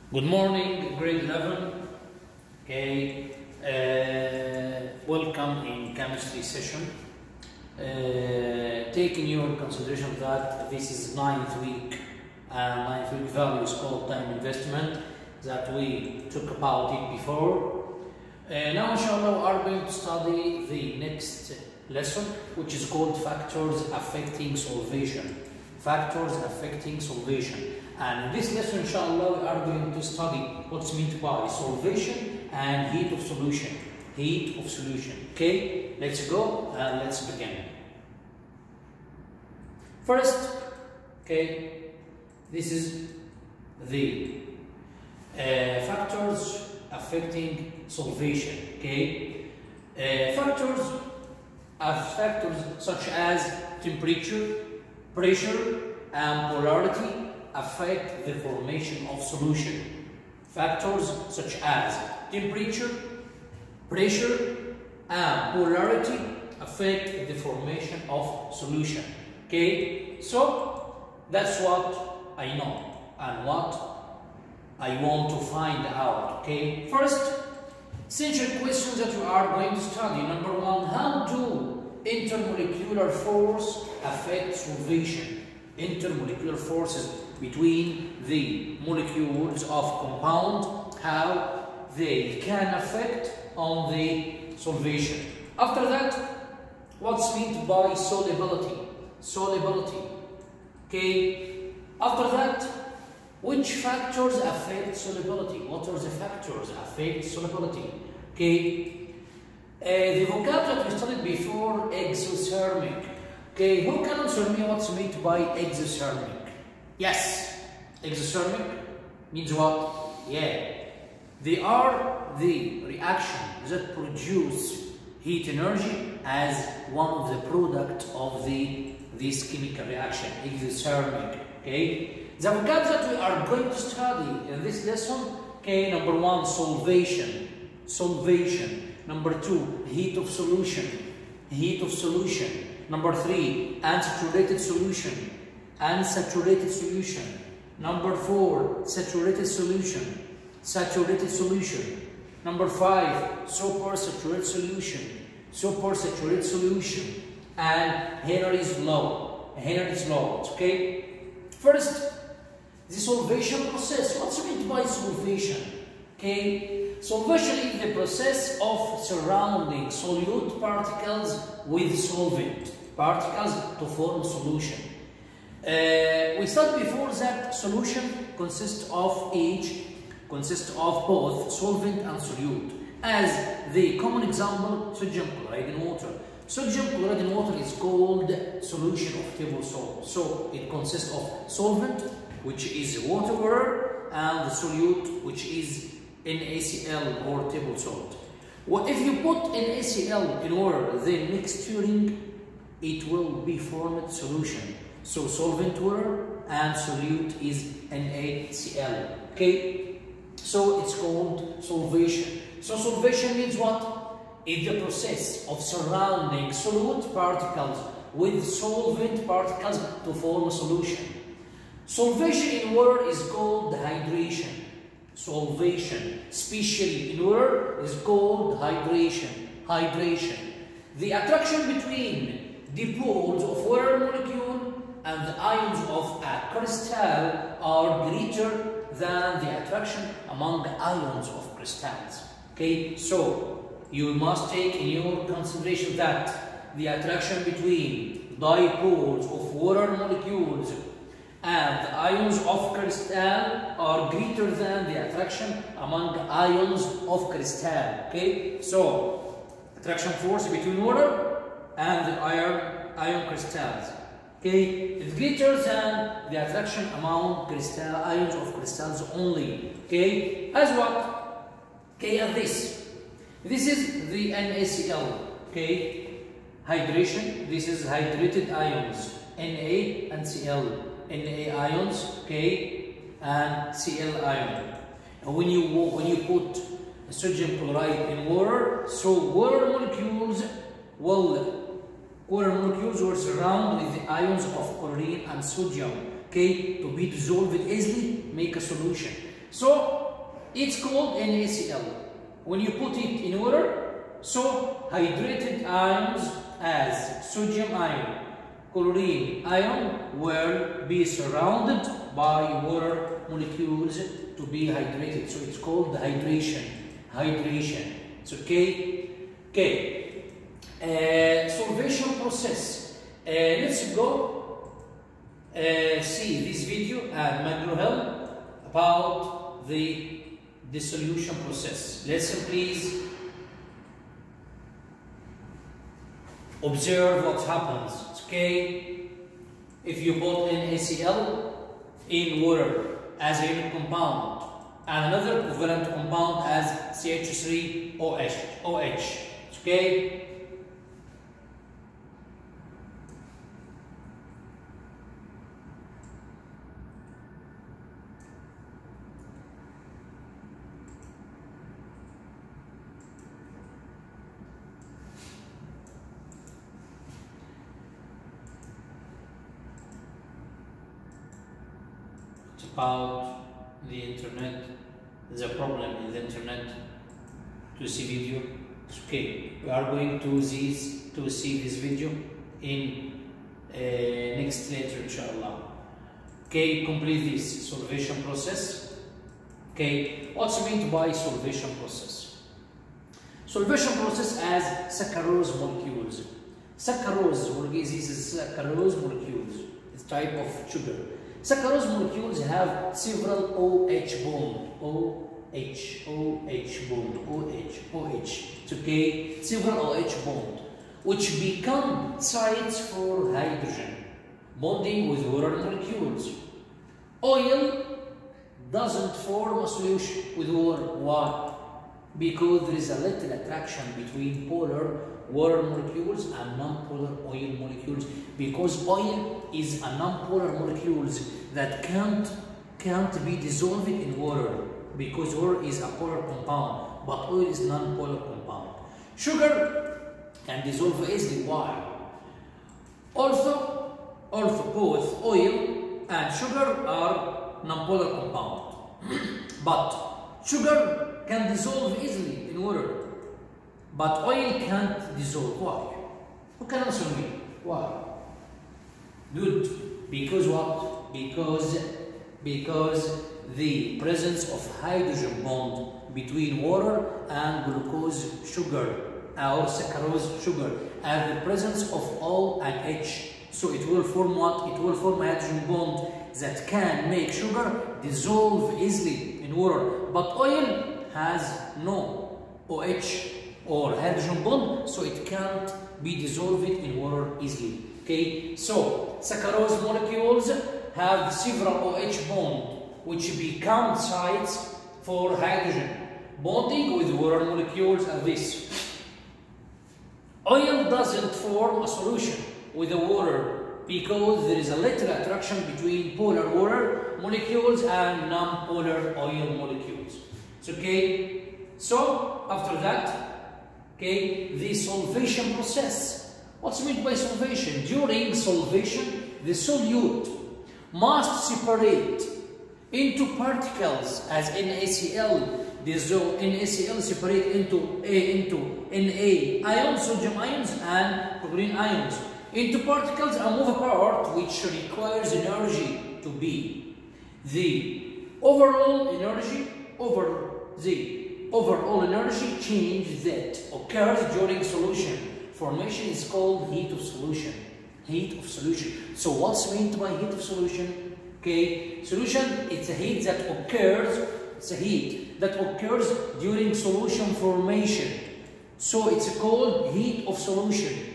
Good morning, grade 11. Okay, welcome in chemistry session. Taking your consideration that this is ninth week, and ninth week value is called time investment that we talked about it before. Now, inshallah, we are going to study the next lesson, which is called factors affecting solvation. Factors affecting solvation. And in this lesson, inshallah, we are going to study what's meant by solvation and heat of solution. Heat of solution. Okay, let's go and let's begin. First, okay, this is the factors affecting solvation. Okay, factors such as temperature, pressure, and polarity affect the formation of solution. Factors such as temperature, pressure, and polarity affect the formation of solution. Okay, so that's what I know and what I want to find out. Okay, first, essential questions that we are going to study. Number one, how do intermolecular force affect solvation? Intermolecular forces between the molecules of compound, how they can affect on the solvation. After that, what's meant by solubility? Solubility. Okay. After that, which factors affect solubility? What are the factors affect solubility? Okay. The vocabulary that we studied before, exothermic. Okay, who can answer me what's meant by exothermic? Yes, exothermic means what? Yeah, they are the reactions that produce heat energy as one of the products of this chemical reaction, exothermic. Okay, the vocabulary that we are going to study in this lesson. Okay, number one, solvation. Solvation. Number two, heat of solution. Heat of solution. Number three, unsaturated solution. Unsaturated solution. Number four, saturated solution. Saturated solution. Number five, supersaturated solution. Supersaturated solution. And Henry's law. Henry's law. Okay. First, the solvation process. What's meant by solvation? Okay. Solvation is the process of surrounding solute particles with solvent particles to form solution. We said before that solution consists of both solvent and solute. As the common example, sodium chloride in water. Sodium chloride in water is called solution of table salt. So it consists of solvent, which is water, and the solute, which is NaCl or table salt. Well, if you put NaCl in water, then mixturing, it will be formed solution. So solvent water and solute is NaCl. Okay, so it's called solvation. So solvation means what? It's the process of surrounding solute particles with solvent particles to form a solution. Solvation in water is called hydration. Solvation, especially in water, is called hydration. Hydration. The attraction between dipoles of water molecule and the ions of a crystal are greater than the attraction among the ions of crystals. Okay, so you must take in your consideration that the attraction between dipoles of water molecules and the ions of crystal are greater than the attraction among the ions of crystal. Okay, so attraction force between water and the ion crystals. Okay, it's greater than the attraction among ions of crystals only. Okay, as what? Okay, as this. This is the NaCl. Okay, hydration. This is hydrated ions, Na and Cl. Na ions, okay, and Cl ion. And when you put sodium chloride in water, so water molecules will surround with the ions of chlorine and sodium, okay, to be dissolved easily, make a solution. So it's called NaCl. When you put it in water, so hydrated ions as sodium ion, chlorine ion will be surrounded by water molecules to be hydrated. So it's called hydration. Hydration. It's okay. Okay. Solvation process. Let's go see this video and macro help about the dissolution process. Listen, please. Observe what happens. Okay. If you put NaCl in water as a unit compound and another covalent compound as CH3OH. Okay. About the internet, there's a problem in the internet to see video. It's okay. We are going to see this video in next lecture, inshallah. Okay, complete this solvation process. Okay, what's meant by solvation process? Solvation process as saccharose molecules. Saccharose molecules, this is saccharose molecules. It's type of sugar. Saccharose molecules have several OH bond, OH bond, OH. It's okay, several OH bond, which become sites for hydrogen bonding with water molecules. Oil doesn't form a solution with water. Why? Because there is a little attraction between polar water molecules and non-polar oil molecules, because oil is a non-polar molecules that can't be dissolved in water, because water is a polar compound, but oil is non-polar compound. Sugar can dissolve easily. Why? Also both oil and sugar are non-polar compound, but sugar can dissolve easily in water, but oil can't dissolve. Why? Who can answer me? Why? Good. Because what? Because the presence of hydrogen bond between water and glucose sugar or saccharose sugar, and the presence of O and H. So it will form what? It will form a hydrogen bond that can make sugar dissolve easily in water, but oil has no OH or hydrogen bond, so it can't be dissolved in water easily. Okay, so saccharose molecules have several OH bond, which become sites for hydrogen bonding with water molecules, and this. Oil doesn't form a solution with the water because there is a little attraction between polar water molecules and non-polar oil molecules. It's okay. So after that, okay, the solvation process. What's meant by solvation? During solvation, the solute must separate into particles as NaCl. NaCl separate into Na ions, sodium ions, and chlorine ions into particles and move apart, which requires energy to be. The overall energy change that occurs during solution formation is called heat of solution. Heat of solution. So what's meant by heat of solution? Okay, solution, it's a heat that occurs. It's a heat that occurs during solution formation. So it's called heat of solution.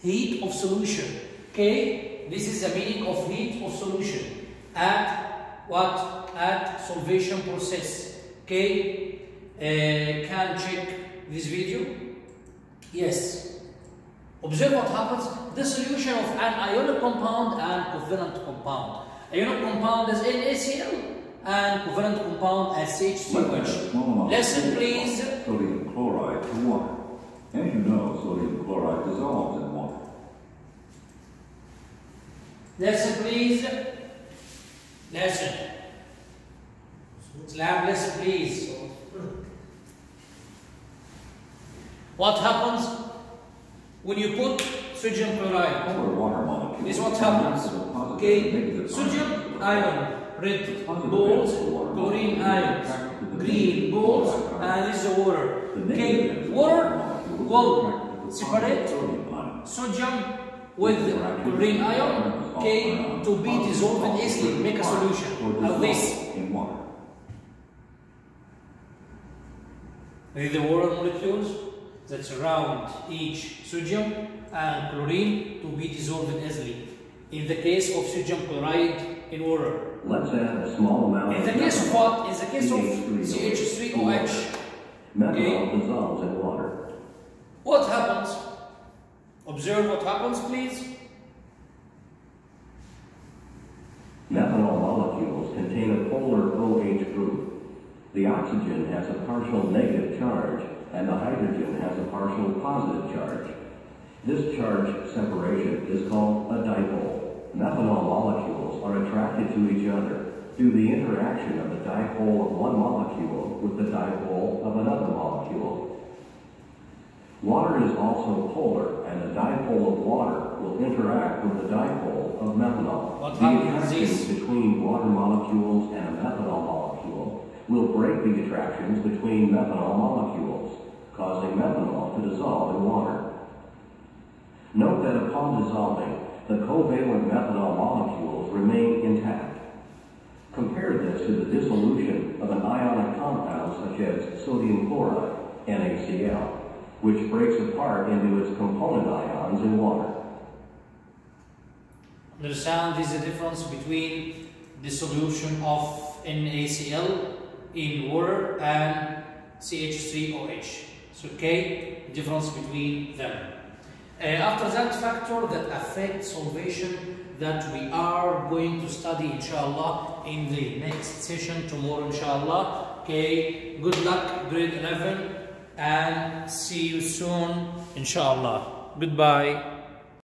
Heat of solution. Okay, this is the meaning of heat of solution at what? At solvation process. Okay, can check this video. Yes. Observe what happens. The solution of an ionic compound and covalent compound. Ionic compound is NaCl and covalent compound as CH3OH. Listen, please. Sodium chloride to water. And you know sodium chloride dissolves in water. Listen, please. Listen. Slab less, please. What happens when you put sodium chloride? Polar water molecules. This is what happens. Okay, sodium ion, red balls, chlorine ions, green balls, and this is the water. Okay, water will separate sodium with chlorine ion, okay, to be dissolved easily, make a solution of this. In water. With the water molecules that surround each sodium and chlorine to be dissolved easily. In the case of sodium chloride in water. Let's add a small amount. In the case of what? In the case of CH3OH. Methanol dissolves in water. What happens? Observe what happens, please. Methanol molecules contain a polar OH group. The oxygen has a partial negative charge, and the hydrogen has a partial positive charge. This charge separation is called a dipole. Methanol molecules are attracted to each other through the interaction of the dipole of one molecule with the dipole of another molecule. Water is also polar, and the dipole of water will interact with the dipole of methanol. What the happens attraction between water molecules and a methanol molecule will break the attractions between methanol molecules, causing methanol to dissolve in water. Note that upon dissolving, the covalent methanol molecules remain intact. Compare this to the dissolution of an ionic compound such as sodium chloride, NaCl, which breaks apart into its component ions in water. Understand this is the difference between dissolution of NaCl in water and CH3OH. So, okay, difference between them. After that factor that affects solvation that we are going to study inshallah in the next session tomorrow inshallah. Okay, good luck grade 11 and see you soon inshallah. Goodbye.